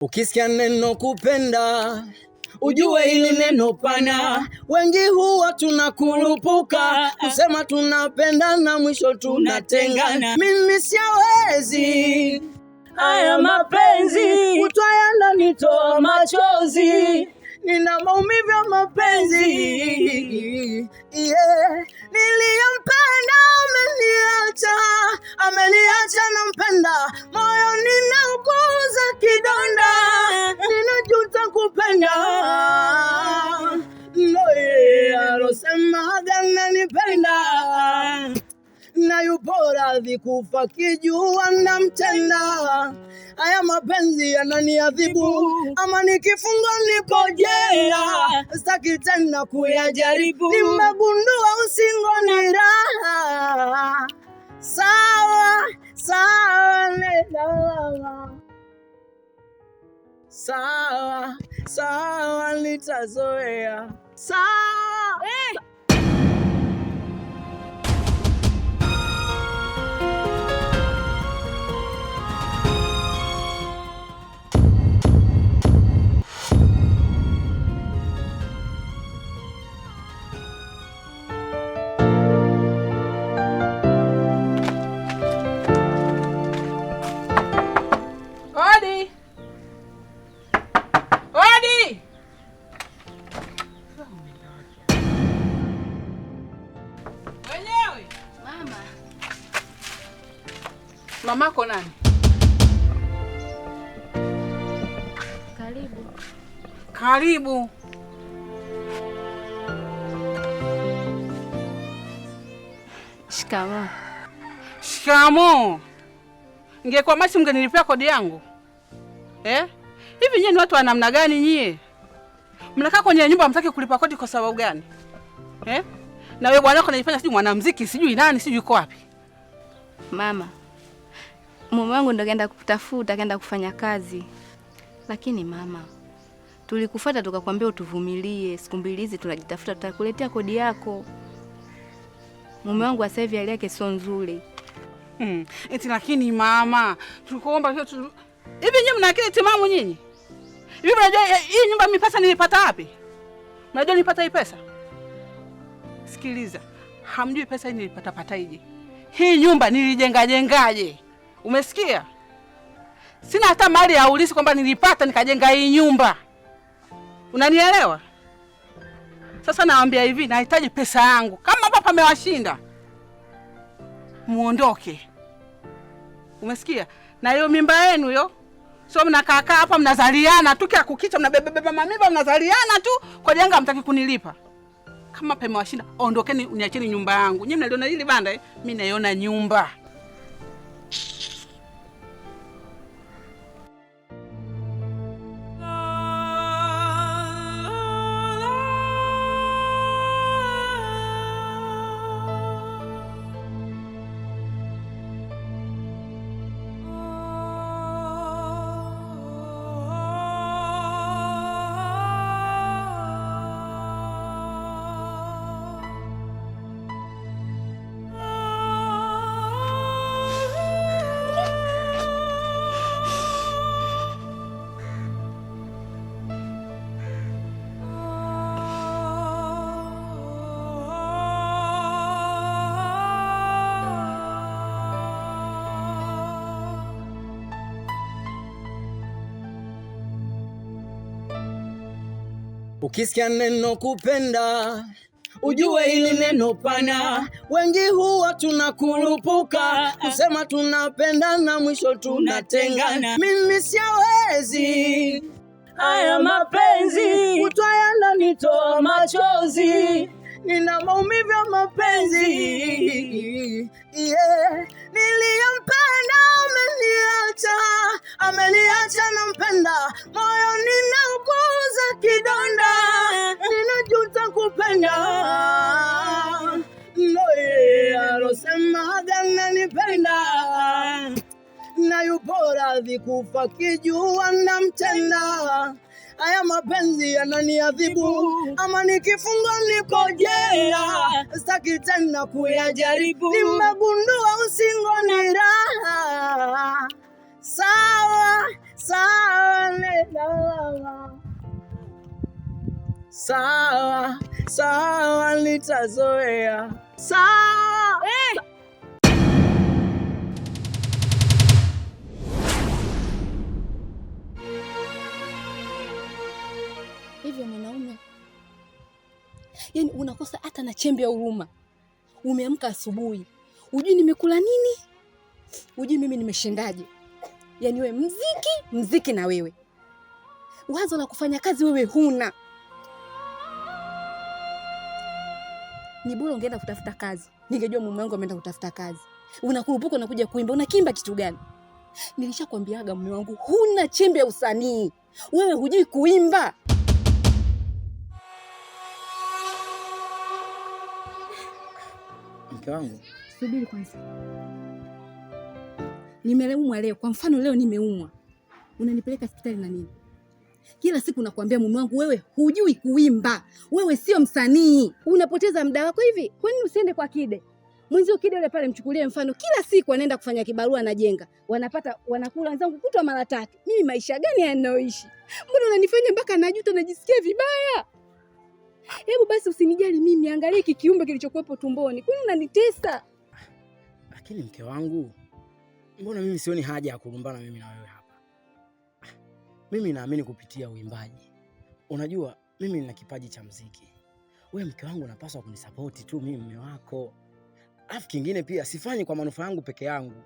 Ukisikia neno kupenda, ujue hili neno pana. Wengi huwa tunakurupuka kusema tunapendana, mwisho tunatengana. Mimi siwezi haya mapenzi, kutwayana nitoa machozi. Nina maumivu ya mapenzi, niliyompenda ameniacha nampenda. Moyo ninauguza kidonda, ninajuta kupenda. Alosemaga ananipenda na yupo radhi kufa kijua namtenda. Haya mapenzi yananiadhibu, ama nikifungwa niko jela. Sitaki tena kuyajaribu, nimegundua usingo ni raha. Sawa, sawa, sawa, nitazoea. Sawa, Mamako nani? Karibu. Karibu. Shikamoo. Shikamoo. Ingekuwa masi mngenilipia kodi yangu. Hivi nyinyi ni watu wa namna gani nyie? Mnakaa kwenye nyumba mtaki kulipa kodi kwa sababu gani? Na wewe bwana wako anajifanya sijui mwanamuziki, sijui nani, sijui yuko wapi? Mama, mume wangu ndo kaenda kutafuta, kaenda kufanya kazi. Lakini mama, tulikufuata tukakwambia utuvumilie, siku mbili hizi tunajitafuta, tutakuletea kodi yako. Mume wangu sasa hivi hali yake sio nzuri. Eti lakini mama, tulikuomba hiyo hivi nyinyi mna akili timamu nyinyi? Hivi mnajua hii nyumba mimi pesa nilipata wapi? Mnajua nilipata hii pesa? Sikiliza, hamjui pesa hii nilipata pataje? Hii nyumba nilijengaje? Umesikia? Sina hata mali ya ulisi kwamba nilipata nikajenga hii nyumba. Unanielewa? Sasa naambia hivi, nahitaji pesa yangu. Kama baba amewashinda, muondoke. Umesikia? Na hiyo mimba yenu hiyo, sio mnakaa hapa mnazaliana tu, kia kukicha mnabebeba mamimba mnazaliana tu, kwa jenga hamtaki kunilipa. Kama pemewashinda, ondokeni uniacheni nyumba yangu. Nyinyi mnaliona hili banda mimi naiona nyumba. Ukisikia neno kupenda, ujue hili neno pana. Wengi huwa tunakurupuka kusema tunapendana, mwisho tunatengana. Mimi siwezi haya mapenzi, kutwayana nitoa machozi. Nina maumivu ya mapenzi, niliyompenda ameniacha nampenda. Moyo ninauguza kidonda, ninajuta kupenda. Alosemaga ananipenda na yupo radhi kufa kijua namtenda. Haya mapenzi yananiadhibu, ama nikifungwa niko jela. Sitaki tena kuyajaribu, nimegundua usingo ni raha. Sawa, sawa, nenda mama. Sawa, sawa, nitazoea. Sawa. Hivyo mwanaume, yaani unakosa hata na chembe ya huruma. Umeamka asubuhi, hujui nimekula nini, hujui mimi nimeshindaje. Yaani wewe mziki na wewe. Wazo la kufanya kazi wewe huna. Ni bora ungeenda kutafuta kazi. Ningejua mume wangu ameenda kutafuta kazi. Unakurupuka na kuja kuimba. Unakimba kitu gani? Nilishakwambiaga mume wangu huna chembe ya usanii. Wewe hujui kuimba. Mke wangu, Subiri kwanza. Nimeumwa leo. Kwa mfano leo nimeumwa. Unanipeleka hospitali na nini? Kila siku nakwambia mume wangu wewe hujui kuimba. Wewe sio msanii. Unapoteza muda wako hivi. Kwa nini usiende kwa Kide? Mwenzio Kide yule pale mchukulie mfano. Kila siku anaenda kufanya kibarua na jenga. Wanakula wenzangu kutwa mara 3. Mimi maisha gani yanayoishi? Mbona unanifanya mpaka najuta najisikia vibaya? Hebu basi usinijali mimi, angalia kiumbe kilichokuwepo tumboni. Kwa nini unanitesa? Lakini mke wangu, mbona mimi sioni haja ya kulumbana mimi na wewe hapa? Mimi naamini kupitia uimbaji. Unajua, mimi nina kipaji cha muziki. Wewe mke wangu unapaswa kunisapoti tu mimi mume wako. Alafu kingine pia sifanyi kwa manufaa yangu peke yangu.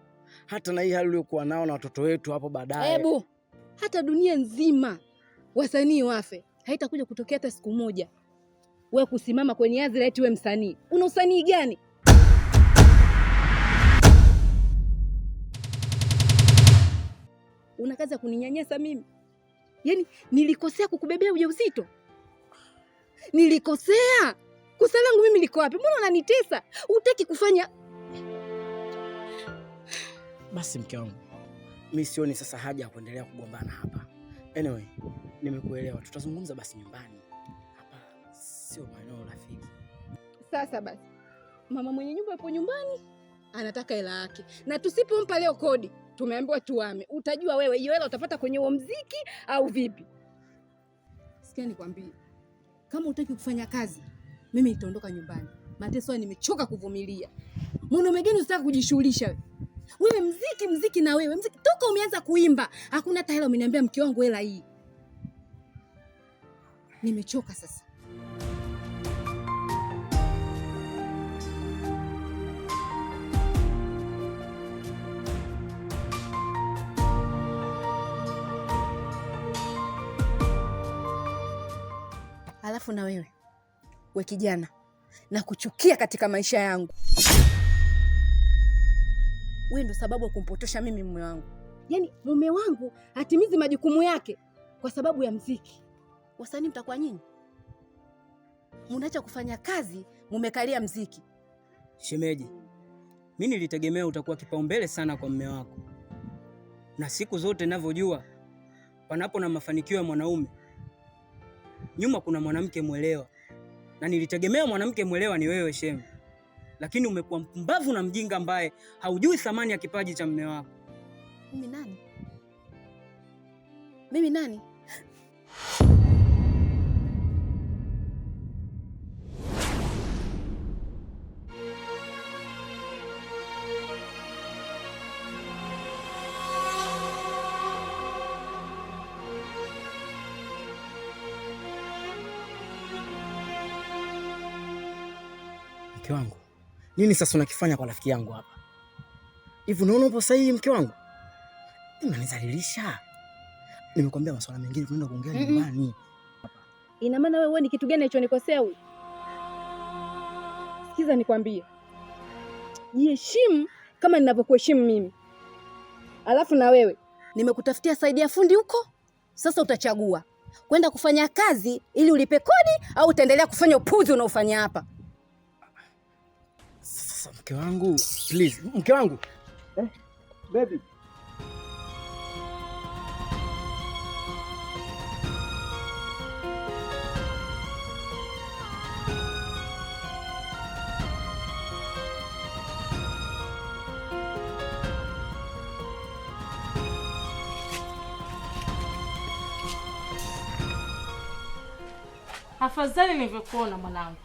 Hata na hii hali uliyokuwa nao na watoto wetu hapo baadaye. Hebu hata dunia nzima wasanii wafe, haitakuja kutokea hata siku moja wewe kusimama kwenye hadhira eti wewe msanii. Una usanii gani? Una kazi ya kuninyanyasa mimi? Yaani nilikosea kukubebea ujauzito? Nilikosea? Kosa langu mimi liko wapi? Mbona unanitesa? Hutaki kufanya. Basi mke wangu, mimi sioni sasa haja ya kuendelea kugombana hapa. Anyway, nimekuelewa. Tutazungumza basi nyumbani. Hapa sio maeneo rafiki. Sasa basi. Mama mwenye nyumba yupo nyumbani, anataka hela yake. Na tusipompa leo kodi, tumeambiwa tuame. Utajua wewe hiyo hela utapata kwenye huo muziki au vipi? Sikia nikwambie. Kama hutaki kufanya kazi, mimi nitaondoka nyumbani. Mateso haya nimechoka kuvumilia. Mwanaume gani usitaka kujishughulisha wewe? Wewe muziki na wewe. Muziki toka umeanza kuimba, hakuna hata hela umeniambia mke wangu hela hii. Nimechoka sasa. Alafu na wewe kijana, na kuchukia katika maisha yangu. Wewe ndo sababu ya kumpotosha mimi mume wangu. Yaani mume wangu hatimizi majukumu yake kwa sababu ya muziki. Wasanii mtakuwa nyinyi? Mnaacha kufanya kazi, mmekalia muziki. Shemeji, mimi nilitegemea utakuwa kipaumbele sana kwa mume wako. Na siku zote ninavyojua, panapo na mafanikio ya mwanaume, nyuma kuna mwanamke mwelewa. Na nilitegemea mwanamke mwelewa ni wewe shemu. Lakini umekuwa mpumbavu na mjinga ambaye haujui thamani ya kipaji cha mume wako. Mimi nani? Mimi nani? Mke wangu, nini sasa unakifanya kwa rafiki yangu hapa? Hivi unaona upo sahihi mke wangu? Unanizalilisha. Nimekwambia masuala mengine tunaenda kuongea nyumbani. Ina maana wewe ni kitu gani alichonikosea huyu? Sikiza nikwambie. Jiheshimu kama ninavyokuheshimu mimi. Alafu na wewe, nimekutafutia saidi ya fundi huko. Sasa utachagua kwenda kufanya kazi ili ulipe kodi au utaendelea kufanya upuzi unaofanya hapa. Sasa mke wangu, please, mke wangu. Baby. Afadhali nilivyokuona mwanangu.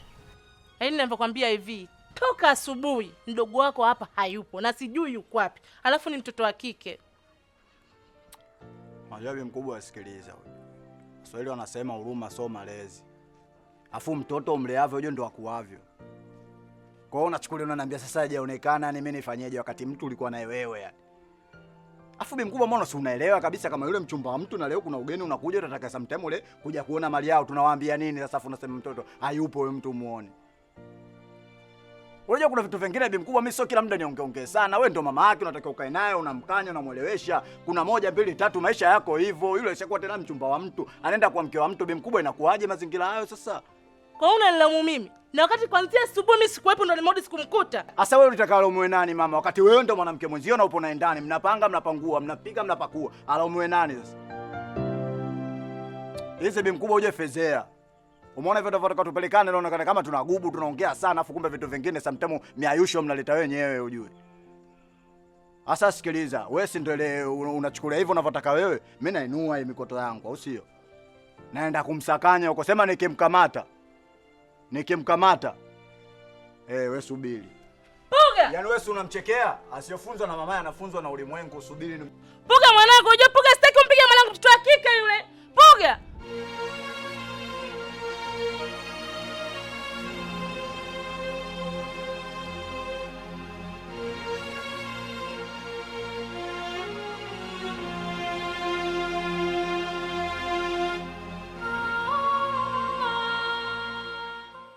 Yaani ninavyokuambia hivi, toka asubuhi mdogo wako hapa hayupo na sijui yuko wapi. Alafu ni mtoto wa kike. Majabi mkubwa asikiliza huyo. Waswahili wanasema huruma sio malezi. Afu mtoto umleavyo huyo ndo akuavyo. Kwa hiyo unachukulia unaniambia sasa hajaonekana ni mimi nifanyeje wakati mtu ulikuwa naye wewe yani. Afu bi mkubwa mbona si unaelewa kabisa kama yule mchumba wa mtu na leo kuna ugeni unakuja utataka sometime ule kuja kuona mali yao tunawaambia nini sasa afu unasema mtoto hayupo huyo mtu muone. Unajua kuna vitu vingine bi mkubwa mimi sio kila muda niongee sana. Wewe ndo mama yake unatakiwa ukae naye unamkanya unamuelewesha. Kuna 1 2 3 maisha yako hivyo. Yule ishakuwa tena mchumba wa mtu anaenda kwa mke wa mtu bi mkubwa inakuaje mazingira hayo sasa? Kwa unanilamu mimi. Na wakati kwanzia asubuhi mimi sikuwepo ndo nimerudi sikumkuta. Sasa wewe ulitakalo nani mama wakati wewe ndo mwanamke mwenzio na upo naye ndani mnapanga mnapangua mnapika mnapakua alaumu nani sasa? Hizi bi mkubwa uje fezea. Umeona hivyo tunataka tupelekane naona kama tunagubu tunaongea sana afu kumbe vitu vingine sometimes miayusho mnaleta wenyewe ujue. Sasa sikiliza, wewe si ndio ile unachukulia hivyo unavyotaka wewe? Mimi nainua hii mikoto yangu au sio? Naenda kumsakanya uko sema nikimkamata. Wewe subiri. Puga! Yaani wewe si unamchekea? Asiyofunzwa na mamaye anafunzwa na ulimwengu, subiri. Puga mwanangu, unajua Puga sitaki umpige mwanangu mtoto wa kike yule. Puga!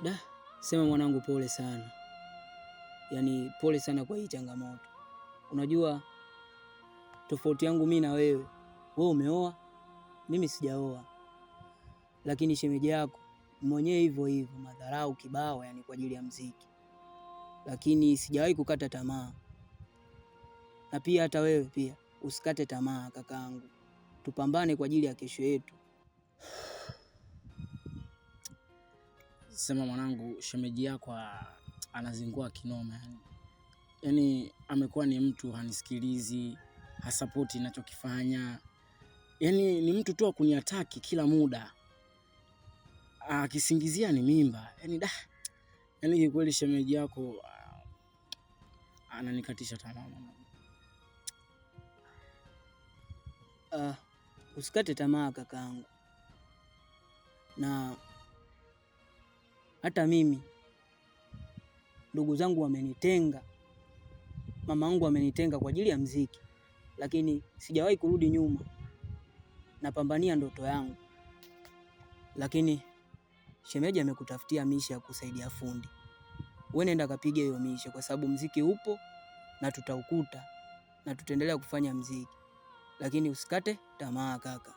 Da, sema mwanangu pole sana. Yaani pole sana kwa hii changamoto. Unajua tofauti yangu mimi na wewe. Wewe umeoa, mimi sijaoa. Lakini shemeji yako mwenyewe hivyo hivyo madharau kibao yani kwa ajili ya muziki. Lakini sijawahi kukata tamaa. Na pia hata wewe pia usikate tamaa kakaangu. Tupambane kwa ajili ya kesho yetu. Sema mwanangu, shemeji yako anazingua kinoma yani. Yaani amekuwa ni mtu hanisikilizi, hasapoti ninachokifanya. Yaani ni mtu tu akuniataki kila muda. Akisingizia ni mimba. Yaani kweli shemeji yako ananikatisha tamaa mwanangu. Usikate tamaa kakaangu. Na hata mimi ndugu zangu wamenitenga, mama yangu amenitenga kwa ajili ya muziki, lakini sijawahi kurudi nyuma. Napambania ndoto yangu. Lakini shemeji amekutafutia misha ya kusaidia fundi. Wewe nenda kapiga hiyo misha kwa sababu muziki upo na tutaukuta na tutaendelea kufanya muziki. Lakini usikate tamaa kaka.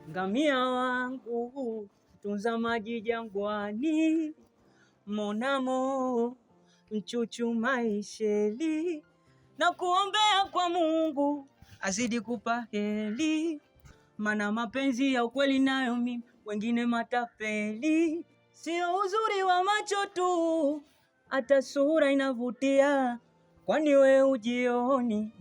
Ngamia wangu tunza maji jangwani, monamo mchuchu maisheli, na kuombea kwa Mungu azidi kupa heri, mana mapenzi ya ukweli nayo mimi wengine matapeli. Sio uzuri wa macho tu, hata sura inavutia, kwani we ujioni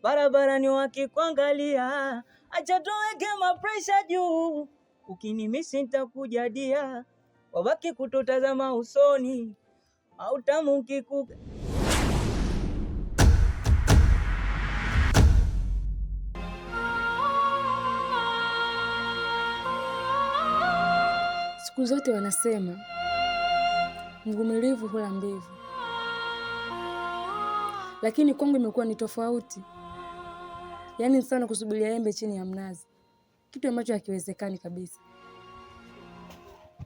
barabarani wakikuangalia. Acha tuweke mapresha juu, ukinimisi nitakujadia, wabaki kutotazama usoni, au tamu kikuka. Siku zote wanasema mvumilivu hula mbivu, lakini kwangu imekuwa ni tofauti. Yaani sana kusubiria embe chini ya mnazi, kitu ambacho hakiwezekani kabisa.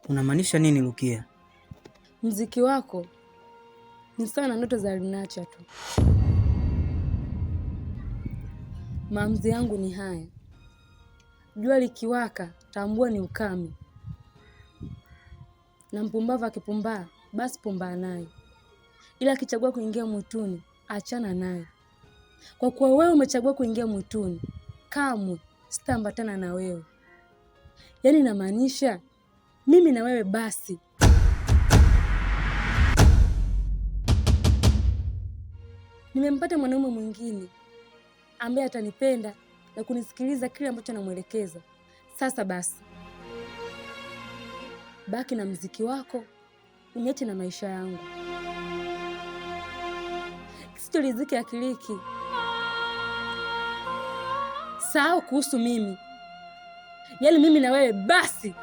Unamaanisha nini Rukia? Mziki wako ni sana ndoto za Linacha tu. Maamuzi yangu ni haya: jua likiwaka tambua ni ukame. na mpumbavu akipumbaa basi pumbaa naye, ila akichagua kuingia mwituni achana naye. Kwa kuwa wewe umechagua kuingia mwituni, kamwe sitaambatana na wewe. Yaani namaanisha mimi na wewe basi. Nimempata mwanaume mwingine ambaye atanipenda na kunisikiliza kile ambacho namwelekeza. Sasa basi, baki na mziki wako, uniache na maisha yangu. Kisichoridhika akiliki. Sahau kuhusu mimi. Yaani mimi na wewe basi.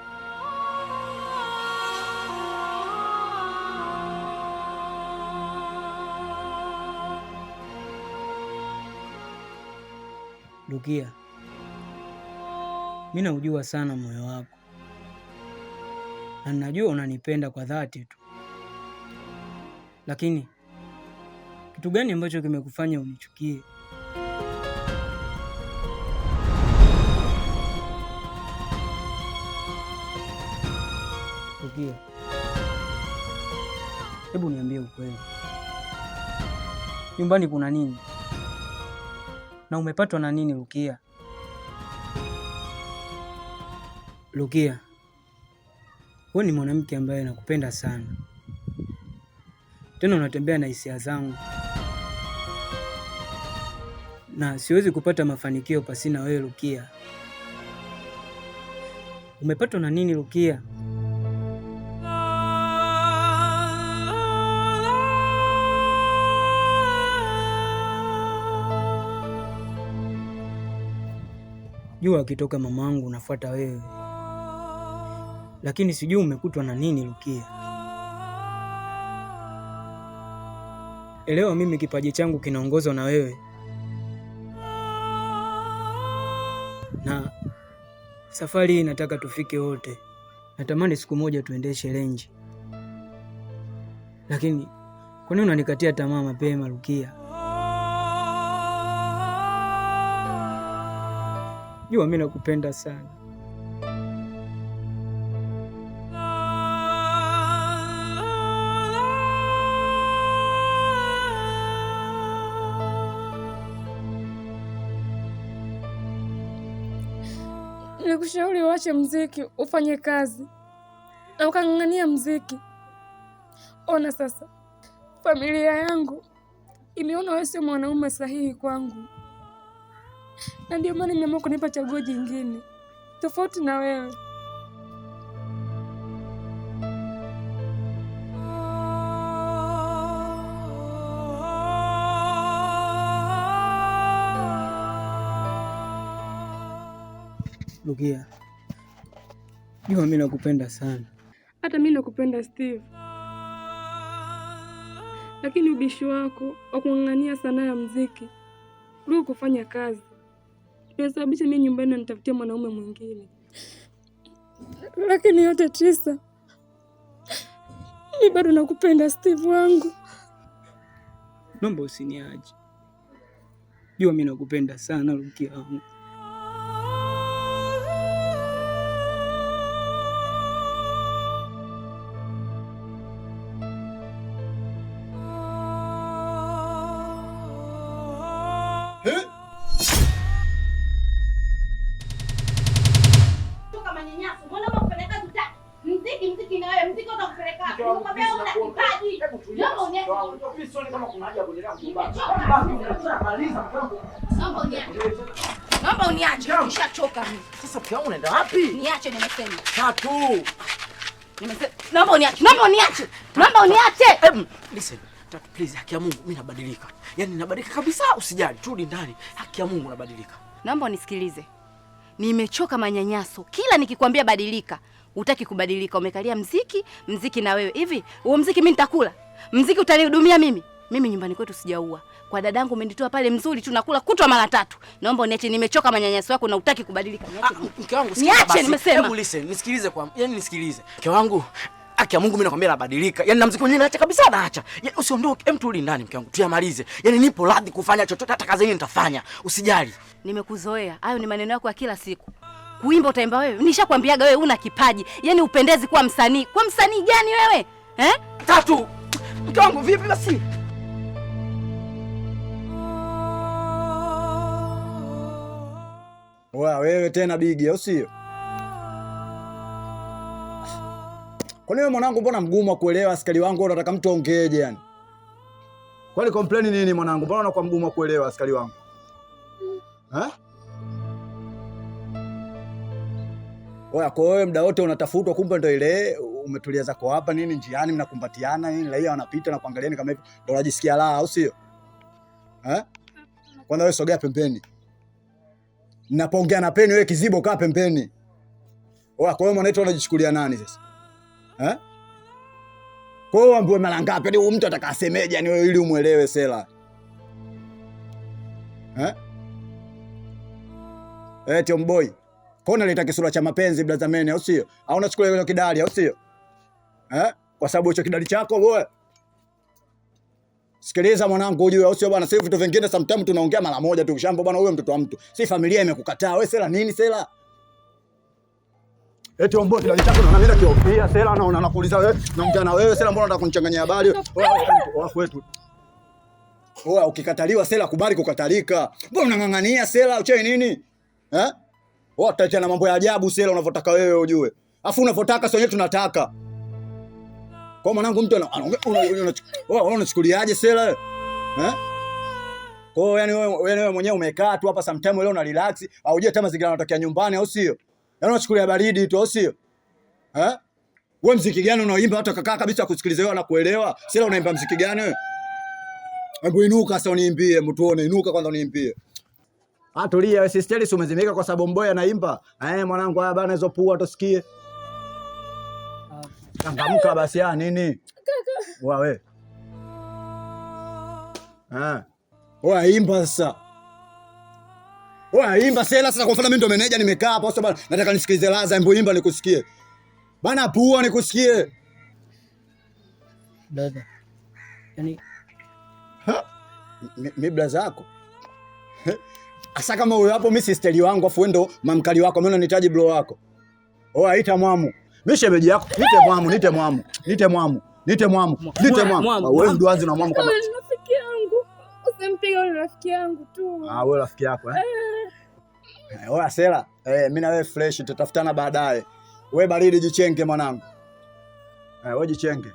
Rukia, mimi naujua sana moyo wako na najua unanipenda kwa dhati tu, lakini kitu gani ambacho kimekufanya unichukie? Rukia, hebu niambie ukweli, nyumbani kuna nini na umepatwa na nini? Rukia, Rukia, wewe ni mwanamke ambaye nakupenda sana, tena unatembea na hisia zangu, na siwezi kupata mafanikio pasina wewe. Rukia, umepatwa na nini Rukia? Jua akitoka mamangu unafuata wewe, lakini sijui umekutwa na nini Rukia. Elewa mimi kipaji changu kinaongozwa na wewe, na safari hii nataka tufike wote. Natamani siku moja tuendeshe renji, lakini kwa nini unanikatia tamaa mapema Rukia? Jua mimi nakupenda sana. Nilikushauri uache mziki ufanye kazi na ukang'ang'ania mziki. Ona sasa, familia yangu imeona wewe sio mwanaume sahihi kwangu, na ndio maana nimeamua kunipa chaguo jingine tofauti na wewe. Rukia, jua mimi nakupenda sana. Hata mimi nakupenda Steve, lakini ubishi wako wa kung'ang'ania sanaa ya mziki ndio kufanya kazi inasababisha mimi nyumbani na nitafutia mwanaume mwingine. Lakini yote tisa, mimi bado nakupenda Steve wangu. Naomba usiniache. Jua mimi nakupenda sana Rukia wangu. Naomba uniache, nishachoka mimi. Sasa pia unaenda wapi? Niache nimesema. Tatu. Nimesema naomba uniache. Naomba uniache. Naomba uniache. Listen, Tatu please, haki ya Mungu mimi nabadilika. Yaani nabadilika kabisa, usijali. Turudi ndani. Haki ya Mungu nabadilika. Naomba unisikilize. Nimechoka manyanyaso. Kila nikikwambia badilika, hutaki kubadilika. Umekalia mziki na wewe. Hivi, huo mziki mimi nitakula? Mziki utanihudumia mimi? Mimi nyumbani kwetu sijaua. Kwa dadangu umenitoa pale mzuri tunakula kutwa mara 3. Naomba uniache, nimechoka manyanyaso yako na hutaki kubadilika. Mke wangu sikia basi. Nimesema. Hebu listen, nisikilize kwa. Yaani nisikilize. Mke wangu, haki ya Mungu mimi nakwambia nabadilika. Yaani na mziki wenyewe naacha kabisa naacha. Yaani usiondoke, hem turudi ndani mke wangu. Tuyamalize. Yaani nipo radhi kufanya chochote hata kazi yenyewe nitafanya. Usijali. Nimekuzoea. Hayo ni maneno yako ya kila siku. kuimba utaimba wewe. Nishakwambiaga wewe una kipaji. Yaani upendezi kuwa msanii. Kwa msanii gani wewe? Tatu. Mke wangu vipi basi? Wewe tena bigi au sio? Kwa nini mwanangu, mbona mgumu wa kuelewa askari wangu, unataka mtu ongeeje yani? Kwani complain nini mwanangu? Mbona unakuwa mgumu wa kuelewa askari wangu? Kwa wewe muda wote unatafutwa, kumbe ndio ile umetulia zako hapa nini njiani, mnakumbatiana nini, raia wanapita na kuangaliani kama hivi, ndio unajisikia raha au sio? Kwanza wewe sogea pembeni. Ninapoongea na peni wewe kizibo kaa pembeni. Kwa hiyo mwanaitwa unajichukulia nani sasa? Kwa hiyo ambiwe mara ngapi hadi mtu atakasemeje yani wewe ili umuelewe sela? Tom boy. Kona leta kisura cha mapenzi blazameni au sio? Au unachukua hiyo kidali au sio? Kwa sababu hicho kidali chako wewe. Sikiliza mwanangu ujue au sio bwana, sasa vitu vingine sometimes tunaongea mara moja tu kishambo bwana, wewe mtoto wa mtu. Si familia imekukataa wewe sela nini sela? Eti ombo kidali chako na mimi nakiofia sela na nakuuliza wewe, naongea na wewe sela, mbona unataka kunichanganyia habari? Wewe kwetu. Wewe ukikataliwa sela kubali kukatalika. Mbona unang'ang'ania sela uchae nini? Wote na mambo ya ajabu sela unavyotaka wewe ujue. Afu unavyotaka sio tunataka. Kwa mwanangu mtu unachukuliaje sela wewe? Kwa hiyo yani wewe mwenyewe umekaa tu hapa sometime leo una relax, au je kama mazingira yanatokea nyumbani au sio? Yaani unachukulia baridi tu au sio? Wewe muziki gani unaoimba hata kakaa kabisa kusikiliza wewe na kuelewa? Sela unaimba muziki gani wewe? Hebu inuka sasa uniimbie, mtuone, inuka kwanza uniimbie. Tulia wewe sister, si umezimika kwa sababu mboya anaimba. Mwanangu haya bana hizo pua tusikie. Changamka basi nini? Kaka. Wewe. Wewe imba sasa. Wewe imba sela sasa, kwa mfano mimi ndo meneja nimekaa hapa sasa bana, nataka nisikilize laza, hebu imba nikusikie. Bana pua nikusikie. Dada. Yaani mimi blaza yako. Asa kama wewe hapo mimi sister wangu afu ndo mamkali wako, mimi unanihitaji bro wako. Aita mwamu. Mimi shemeji yako, nite mwamu. Wewe ndo anzi na mwamu kama. Rafiki yangu. Usimpiga yule rafiki yangu tu. Wewe rafiki yako Wewe sela, mimi na wewe fresh tutatafutana baadaye. Wewe baridi jichenge mwanangu. Wewe jichenge.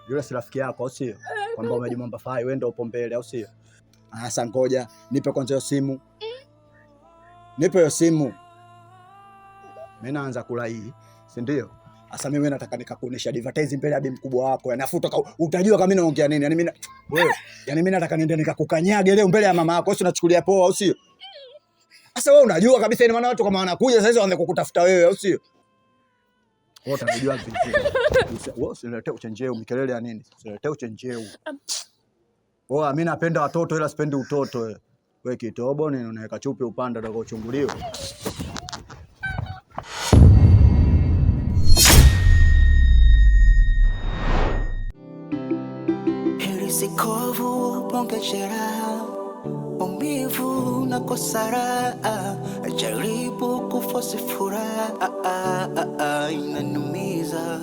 Yule si rafiki yako au sio? Kwamba umejimwamba fai wewe ndio upo mbele au sio? Sasa ngoja, nipe kwanza hiyo simu. Nipe hiyo simu. Mimi naanza kula hii, si ndio? Sasa mimi nataka nikakuonesha advertise mbele ya bi mkubwa wako. Yaani afuta utajua kama mimi naongea nini. Yaani mimi nataka niende nikakukanyage leo mbele ya mama yako. Wewe unachukulia poa au sio? Sasa wewe unajua kabisa ni maana watu kama wanakuja sasa hizo waanze kukutafuta wewe au sio? Wewe unajua vipi? Wewe usiletee uchenjeu, mikelele ya nini? Usiletee uchenjeu. Mimi napenda watoto ila sipendi utoto wewe. Wewe kitobo ni unaweka chupi upande ndio uchunguliwe. Sikovu pongejera umivu na kosara jaribu kufosi furaha inanumiza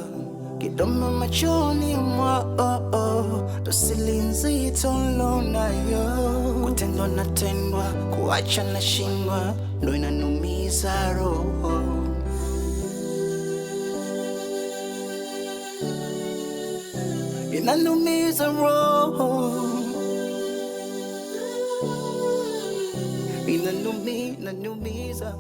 kidomo machoni mwa tosilinzi tolo nayo kutendwa na tendwa kuacha na shindwa ndo inanumiza roho. Inanumiza roho. Inanumiza.